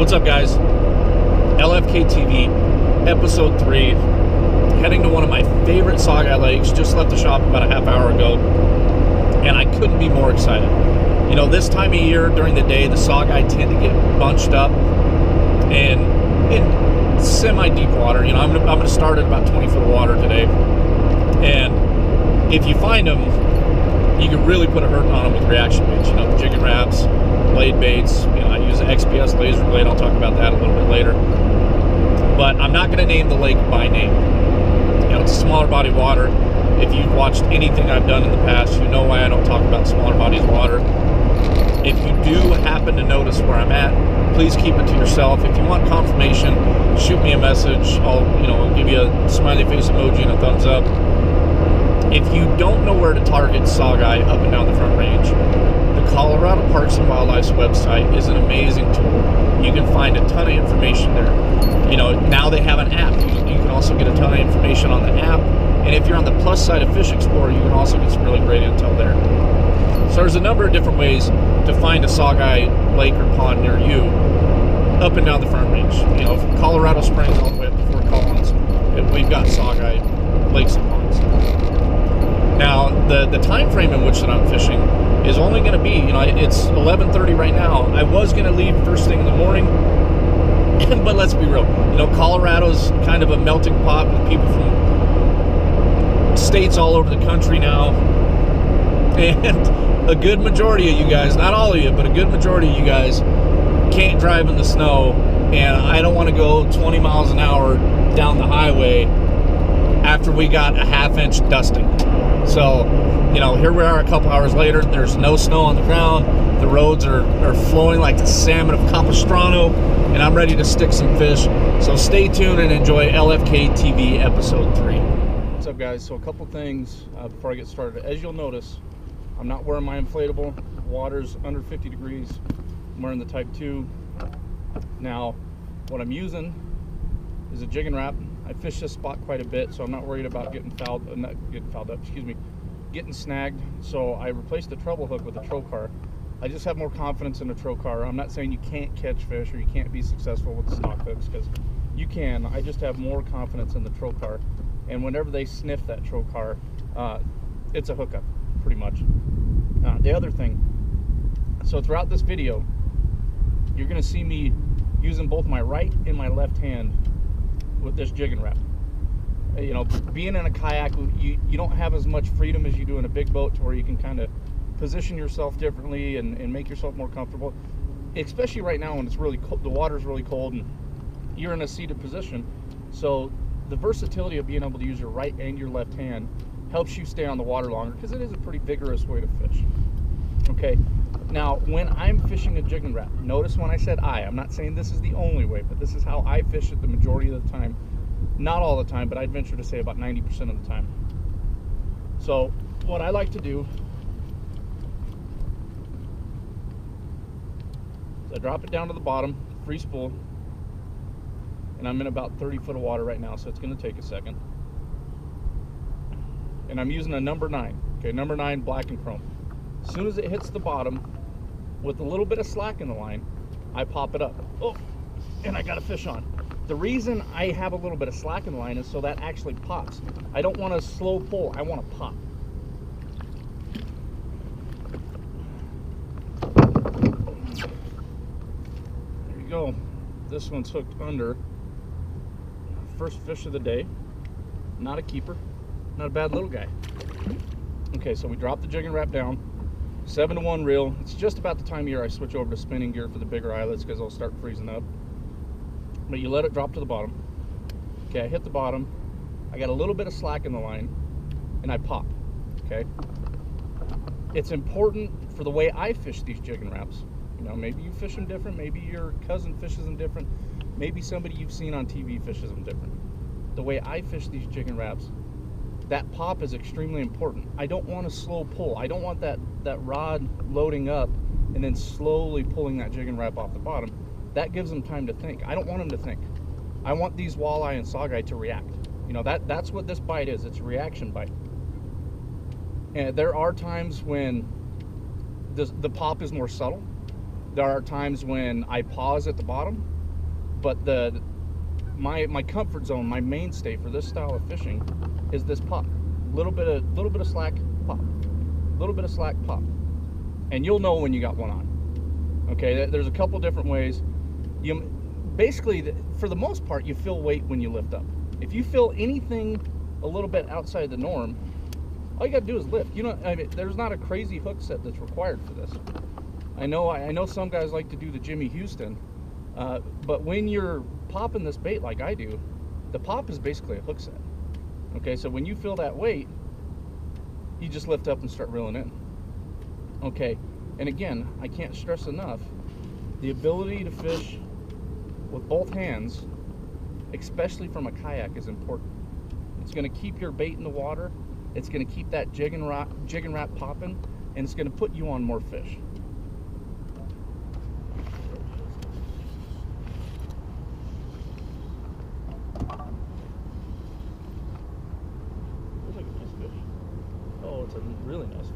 What's up, guys? LFK TV, episode 3. Heading to one of my favorite Saugeye lakes. Just left the shop about a half hour ago, and I couldn't be more excited. You know, this time of year during the day, the Saugeye tend to get bunched up and in semi-deep water. You know, I'm gonna start at about 20 foot of water today, and if you find them, you can really put a hurt on them with reaction baits. You know, the Jigging Raps, blade baits. You know, I use an XPS laser blade. I'll talk about that a little bit later. But I'm not going to name the lake by name. You know, it's a smaller body of water. If you've watched anything I've done in the past, you know why I don't talk about smaller bodies of water. If you do happen to notice where I'm at, please keep it to yourself. If you want confirmation, shoot me a message. I'll give you a smiley face emoji and a thumbs up. If you don't know where to target Saugeye up and down the Front Range, the Colorado Parks and Wildlife's website is an amazing tool. You can find a ton of information there. You know, now they have an app. You can also get a ton of information on the app. And if you're on the plus side of Fish Explorer, you can also get some really great intel there. So there's a number of different ways to find a Saugeye lake or pond near you up and down the Front Range. You know, from Colorado Springs all the way up to Fort Collins, we've got Saugeye lakes and ponds. Now, the time frame in which that I'm fishing is only going to be, you know, it's 11:30 right now. I was going to leave first thing in the morning, but let's be real. You know, Colorado's kind of a melting pot with people from states all over the country now. And a good majority of you guys, not all of you, but a good majority of you guys can't drive in the snow. And I don't want to go 20 miles an hour down the highway after we got a half-inch dusting. So, you know, here we are a couple hours later. There's no snow on the ground. The roads are flowing like the salmon of Capistrano, and I'm ready to stick some fish. So stay tuned and enjoy LFK TV episode 3. What's up, guys? So a couple things before I get started. As you'll notice, I'm not wearing my inflatable. Water's under 50 degrees. I'm wearing the Type 2. Now, what I'm using is a Jigging Rap. I fish this spot quite a bit, so I'm not worried about getting getting snagged. So I replaced the treble hook with a trocar. I just have more confidence in the trocar. I'm not saying you can't catch fish or you can't be successful with the stock hooks, because you can. I just have more confidence in the trocar. And whenever they sniff that trocar, it's a hookup, pretty much. The other thing, so throughout this video, you're going to see me using both my right and my left hand with this Jigging Rap. You know, being in a kayak, you don't have as much freedom as you do in a big boat, to where you can kind of position yourself differently and make yourself more comfortable, especially right now when it's really cold, the water's really cold and you're in a seated position. So the versatility of being able to use your right and your left hand helps you stay on the water longer, because it is a pretty vigorous way to fish. Okay, now when I'm fishing a Jigging Rap, notice when I said I'm not saying this is the only way, but this is how I fish it the majority of the time. Not all the time, but I'd venture to say about 90% of the time. So what I like to do is I drop it down to the bottom, free spool, and I'm in about 30 foot of water right now, so it's going to take a second. And I'm using a number 9, okay, number 9 black and chrome. As soon as it hits the bottom, with a little bit of slack in the line, I pop it up. Oh, and I got a fish on. The reason I have a little bit of slack in the line is so that actually pops. I don't want a slow pull, I want to pop. There you go. This one's hooked under. First fish of the day. Not a keeper. Not a bad little guy. Okay, so we drop the Jigging Rap down. 7-to-1 reel. It's just about the time of year I switch over to spinning gear for the bigger eyelets, because they'll start freezing up. But you let it drop to the bottom. Okay, I hit the bottom. I got a little bit of slack in the line, and I pop. Okay. It's important for the way I fish these Jigging Raps. You know, maybe you fish them different. Maybe your cousin fishes them different. Maybe somebody you've seen on TV fishes them different. The way I fish these Jigging Raps, that pop is extremely important. I don't want a slow pull. I don't want that rod loading up and then slowly pulling that Jigging Rap off the bottom. That gives them time to think. I don't want them to think. I want these walleye and Saugeye to react. You know, that's what this bite is. It's a reaction bite. And there are times when the pop is more subtle. There are times when I pause at the bottom, But my comfort zone, my mainstay for this style of fishing is this pop. Little bit of slack, pop. Little bit of slack, pop. And you'll know when you got one on. Okay, there's a couple different ways. You basically, for the most part, you feel weight when you lift up. If you feel anything a little bit outside the norm, all you got to do is lift. You know, I mean, there's not a crazy hook set that's required for this. I know some guys like to do the Jimmy Houston, but when you're popping this bait like I do, the pop is basically a hook set. Okay, so when you feel that weight, you just lift up and start reeling in. Okay, and again, I can't stress enough, the ability to fish with both hands, especially from a kayak, is important. It's going to keep your bait in the water, it's going to keep that jigging rap popping, and it's going to put you on more fish. Looks like a nice fish. Oh, it's a really nice fish.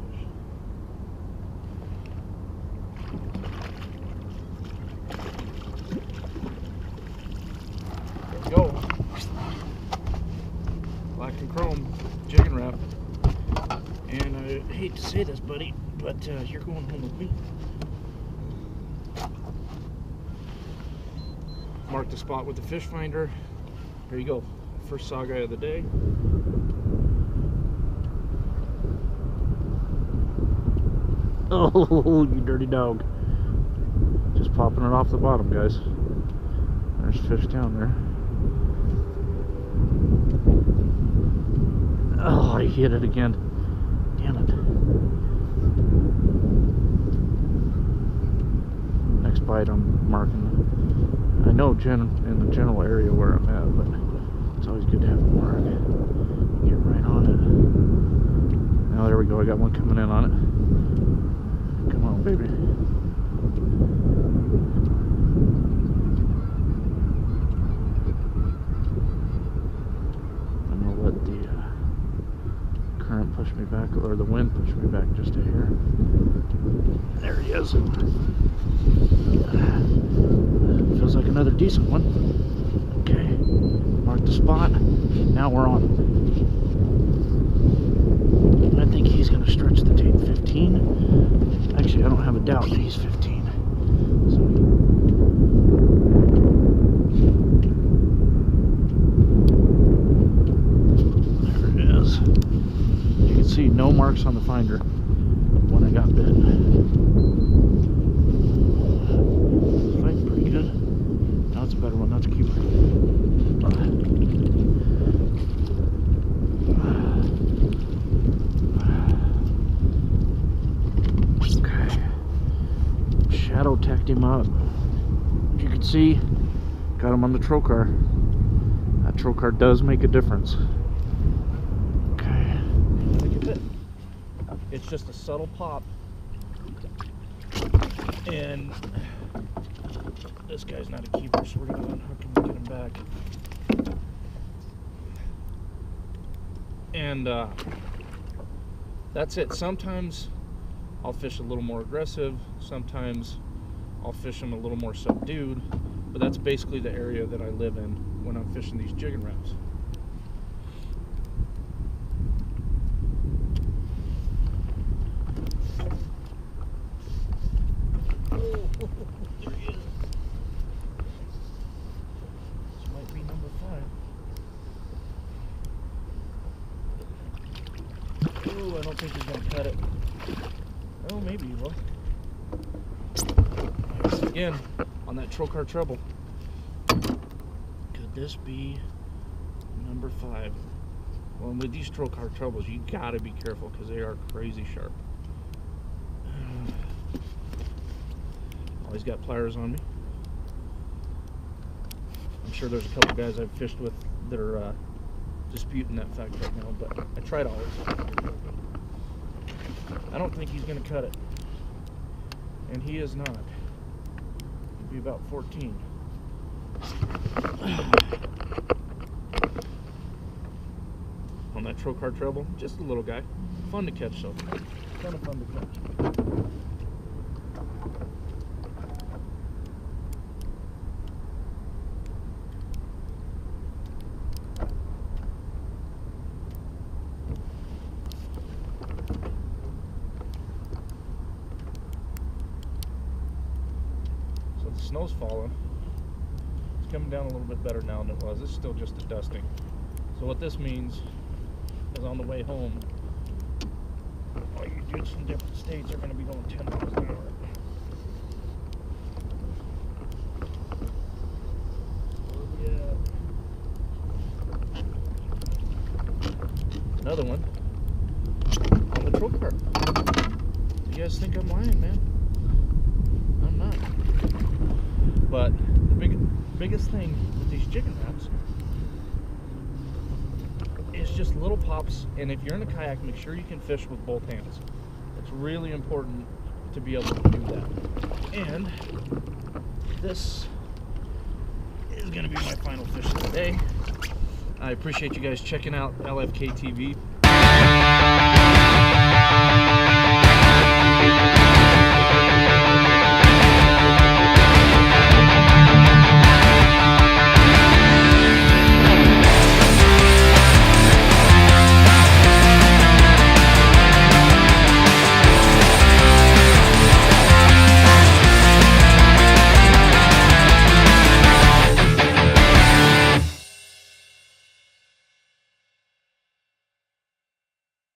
Go. Black and chrome jigging rap. And I hate to say this, buddy, but you're going home with me. Mark the spot with the fish finder. There you go. First Saugeye of the day. Oh, you dirty dog. Just popping it off the bottom, guys. There's fish down there. Oh, I hit it again. Damn it. Next bite I'm marking. I know in the general area where I'm at, but it's always good to have a mark. Get right on it. Now there we go, I got one coming in on it. Come on, baby. I'm gonna let the current push me back, or the wind push me back just a hair. There he is. Feels like another decent one. Okay, mark the spot. Now we're on. I think he's going to stretch the tape 15. Actually, I don't have a doubt that he's 15. There it is. You can see no marks on the finder when I got bit. Fighting pretty good. Now it's a better one. That's a keeper. Okay. Shadow tacked him up. As you can see, got him on the trocar. That trocar does make a difference. Okay. Look at it. It's just a subtle pop. And this guy's not a keeper, so we're going to unhook him and get him back. And that's it. Sometimes I'll fish a little more aggressive, sometimes I'll fish them a little more subdued, but that's basically the area that I live in when I'm fishing these jigging raps. There he is. This might be number 5. Ooh, I don't think he's going to cut it. Oh, maybe he will. Again, on that trocar treble. Could this be number 5? Well, with these trocar trebles, you gotta be careful because they are crazy sharp. Always got pliers on me. I'm sure there's a couple guys I've fished with that are disputing that fact right now, but I tried always. I don't think he's going to cut it. And he is not. He'll be about 14. On that trocar treble, just a little guy. Fun to catch, so kind of fun to catch. snow's falling. It's coming down a little bit better now than it was. It's still just a dusting. So what this means is on the way home, all you dudes from different states are going to be going 10 miles an hour. Another one on the troll cart. You guys think I'm lying, man? I'm not. But the biggest thing with these Jigging Raps is just little pops. And if you're in a kayak, make sure you can fish with both hands. It's really important to be able to do that. And this is going to be my final fish of the day. I appreciate you guys checking out LFK TV.